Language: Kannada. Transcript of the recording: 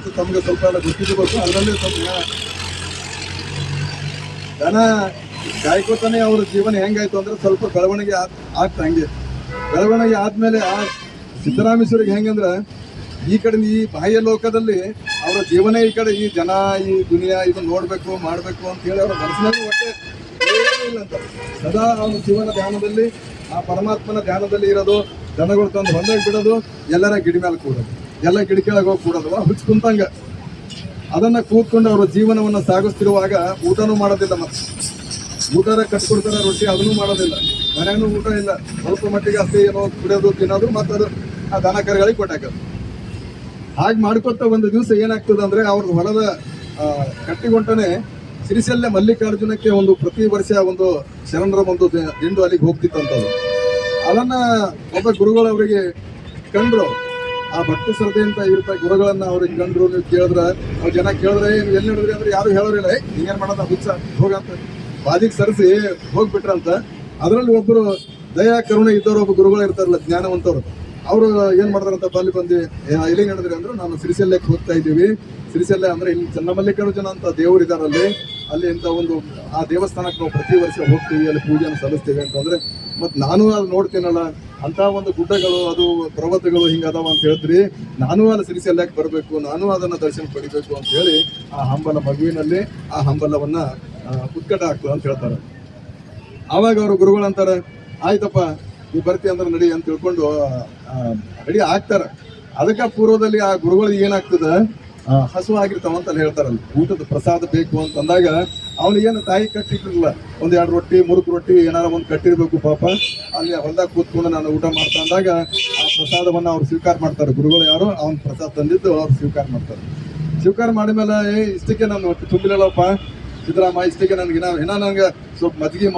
ಅಂತ ತಮ್ಗೆ ಸ್ವಲ್ಪ ಎಲ್ಲ ಗೊತ್ತಿರಬೇಕು. ಅದರಲ್ಲಿ ಸ್ವಲ್ಪ ದನ ಕಾಯ್ಕೋತಾನೆ ಅವ್ರ ಜೀವನ ಹೆಂಗಾಯ್ತು ಅಂದ್ರೆ ಸ್ವಲ್ಪ ಬೆಳವಣಿಗೆ ಆಗ್ತಾ ಹಂಗೆ ಬೆಳವಣಿಗೆ ಆದ್ಮೇಲೆ ಆ ಸಿದ್ದರಾಮೇಶ್ವರಿಗೆ ಹೆಂಗಂದ್ರ ಈ ಕಡೆ ಈ ಬಾಹ್ಯ ಲೋಕದಲ್ಲಿ ಅವರ ಜೀವನ ಈ ಕಡೆ ಈ ಜನ ಈ ದುನಿಯಾ ಇದನ್ನ ನೋಡ್ಬೇಕು ಮಾಡ್ಬೇಕು ಅಂತ ಹೇಳಿ ಅವ್ರ ಮನಸ್ಸಿನಲ್ಲಿ ಒಟ್ಟೆ ಇಲ್ಲ ಅಂತ ಸದಾ ಅವನ ಜೀವನ ಧ್ಯಾನದಲ್ಲಿ ಆ ಪರಮಾತ್ಮನ ಧ್ಯಾನದಲ್ಲಿ ಇರೋದು. ದನಗಳು ತಂದು ಹೊಂದಾಗಿ ಬಿಡೋದು, ಎಲ್ಲರ ಗಿಡ ಮೇಲೆ ಕೂಡೋದು, ಎಲ್ಲ ಗಿಡ ಕೆಳಗೆ ಹೋಗಿ ಕೂಡೋದು ಹುಚ್ಚ ಕುಂತಂಗ ಅದನ್ನ ಕೂತ್ಕೊಂಡು ಅವರ ಜೀವನವನ್ನ ಸಾಗಿಸ್ತಿರುವಾಗ ಊಟನೂ ಮಾಡೋದಿಲ್ಲ. ಮತ್ತೆ ಊಟರ ಕಟ್ಕೊಡ್ತಾರ ರೊಟ್ಟಿ ಅದನ್ನು ಮಾಡೋದಿಲ್ಲ, ಮನೆಯೂ ಊಟ ಇಲ್ಲ, ಸ್ವಲ್ಪ ಮಟ್ಟಿಗೆ ಅಷ್ಟೇ ಏನೋ ಕುಡಿಯೋದು ತಿನ್ನೋದು ಮತ್ತು ಅದು ಆ ದನ ಕರುಗಳಿಗೆ ಕೊಟ್ಟಾಕೋದು. ಹಾಗೆ ಮಾಡ್ಕೊತ ಒಂದು ದಿವಸ ಏನಾಗ್ತದೆ ಅಂದ್ರೆ ಅವ್ರದ್ದು ಹೊಲದ ಕಟ್ಟಿಗೊಂಟನೆ ಸಿರಿಸೆಲ್ಲೆ ಮಲ್ಲಿಕಾರ್ಜುನಕ್ಕೆ ಒಂದು ಪ್ರತಿ ವರ್ಷ ಒಂದು ಶರಣರ ಒಂದು ದಿಂಡು ಅಲ್ಲಿಗೆ ಹೋಗ್ತಿತ್ತಂತದ್ದು. ಅದನ್ನ ಒಬ್ಬ ಗುರುಗಳು ಅವರಿಗೆ ಕಂಡ್ರು. ಆ ಭಕ್ತಿ ಶ್ರದ್ಧೆ ಅಂತ ಇರ್ತ ಗುರುಗಳನ್ನ ಅವ್ರಿಗೆ ಕಂಡ್ರು. ನೀವು ಕೇಳಿದ್ರ ಅವ್ರು ಜನ ಕೇಳಿದ್ರೆ ಎಲ್ಲಿ ನೋಡಿದ್ರಿ ಅಂದ್ರೆ ಯಾರು ಹೇಳೋರಿಲ್ಲ, ಹಿಂಗೇನ್ ಮಾಡೋದ ಹುಚ್ಚ ಹೋಗಂತ ಬಾಜಿಗೆ ಸರಿಸಿ ಹೋಗ್ಬಿಟ್ರಂತ. ಅದರಲ್ಲಿ ಒಬ್ಬರು ದಯಾ ಕರುಣೆ ಇದ್ದವರು ಒಬ್ಬ ಗುರುಗಳು ಇರ್ತಾರಲ್ಲ ಜ್ಞಾನವಂತವ್ರು, ಅವರು ಏನ್ ಮಾಡ್ತಾರಂತ ಅಲ್ಲಿ ಬಂದು ಎಲ್ಲಿಗೆ ನಡೆದ್ರಿ ಅಂದ್ರೆ ನಾವು ಸಿರಿಸೆಲ್ಲೆಕ್ಕೆ ಹೋಗ್ತಾ ಇದ್ದೀವಿ. ಸಿರಿಸೆಲ್ಲೆ ಅಂದ್ರೆ ಇಲ್ಲಿ ಚನ್ನಮಲ್ಲಿಕಾರ್ಜುನ ಅಂತ ದೇವರು ಇದಾರಲ್ಲಿ, ಅಲ್ಲಿ ಇಂಥ ಒಂದು ಆ ದೇವಸ್ಥಾನಕ್ಕೆ ನಾವು ಪ್ರತಿ ವರ್ಷ ಹೋಗ್ತೀವಿ, ಅಲ್ಲಿ ಪೂಜೆಯನ್ನು ಸಲ್ಲಿಸ್ತೀವಿ ಅಂತಂದ್ರೆ ಮತ್ತೆ ನಾನು ಅಲ್ಲಿ ನೋಡ್ತೀನಲ್ಲ ಅಂತ ಒಂದು ಗುಡ್ಡಗಳು ಅದು ಪರ್ವತಗಳು ಹಿಂಗದಾವ ಅಂತ ಹೇಳ್ತೀರಿ, ನಾನು ಅಲ್ಲಿ ಸಿರಿಸೆಲ್ಲೆಕ್ಕೆ ಬರಬೇಕು, ನಾನು ಅದನ್ನ ದರ್ಶನ ಪಡಿಬೇಕು ಅಂತ ಹೇಳಿ ಆ ಹಂಬಲ ಮಗುವಿನಲ್ಲಿ ಆ ಹಂಬಲವನ್ನ ಉತ್ಕಟ ಆಗ್ತದೆ ಅಂತ ಹೇಳ್ತಾರೆ. ಆವಾಗ ಅವರು ಗುರುಗಳು ಅಂತಾರೆ, ಆಯ್ತಪ್ಪ ನೀವು ಬರ್ತಿ ಅಂದ್ರೆ ನಡಿ ಅಂತ ತಿಳ್ಕೊಂಡು ರೆಡಿ ಆಗ್ತಾರ. ಅದಕ್ಕೆ ಪೂರ್ವದಲ್ಲಿ ಆ ಗುರುಗಳಿಗೆ ಏನಾಗ್ತದ ಹಸು ಆಗಿರ್ತಾವ ಅಂತ ಅಲ್ಲಿ ಹೇಳ್ತಾರಲ್ಲ, ಊಟದ ಪ್ರಸಾದ ಬೇಕು ಅಂತಂದಾಗ ಅವನಿಗೇನು ತಾಯಿ ಕಟ್ಟಿರ್ಲಿಲ್ಲ, ಒಂದ್ 2 ರೊಟ್ಟಿ 3 ರೊಟ್ಟಿ ಏನಾರ ಒಂದು ಕಟ್ಟಿರ್ಬೇಕು ಪಾಪ. ಅಲ್ಲಿ ಹೊಲ್ದಾಗ ಕೂತ್ಕೊಂಡು ನಾನು ಊಟ ಮಾಡ್ತಾ ಅಂದಾಗ ಆ ಪ್ರಸಾದವನ್ನ ಅವ್ರು ಸ್ವೀಕಾರ ಮಾಡ್ತಾರೆ. ಗುರುಗಳು ಯಾರು ಅವ್ನ ಪ್ರಸಾದ ತಂದಿದ್ದು ಅವ್ರು ಸ್ವೀಕಾರ ಮಾಡ್ತಾರೆ. ಸ್ವೀಕಾರ ಮಾಡಿದ್ಮೇಲೆ ಇಷ್ಟಕ್ಕೆ ನಾನು ಹೊಟ್ಟೆ ತುಂಬಿಲ್ಲಪ್ಪ ಸಿದ್ದರಾಮ, ಇಷ್ಟಕ್ಕೆ ನನಗೆ ನನಗೆ ಸ್ವಲ್ಪ ಮಜ್ಜಿಗೆ